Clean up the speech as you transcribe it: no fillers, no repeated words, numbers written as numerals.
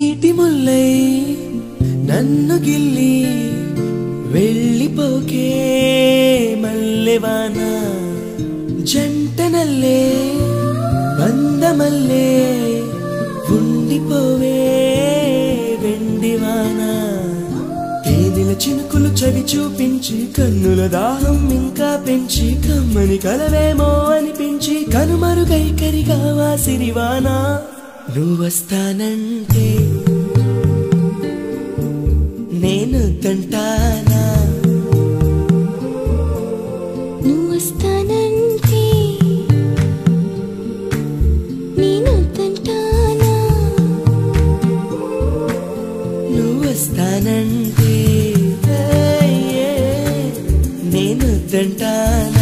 నీటి ముల్లై నన్ను గిల్లి వెళ్ళిపోకే మల్లెవాన జంటనల్లే బందమల్లే ఉండిపోవే వెండివాన తేనెల చినుకులు చవి చూపించి కన్నుల దాహం ఇంకా పెంచి కమ్మని కలవేమో అనిపించి కనుమరుగై కరిగావా సిరివాన నువ్వొస్తానంటే నేను తంటానా నువ్వొస్తానంటే నేను తంటానా నువ్వొస్తానంటే నేను తంటానా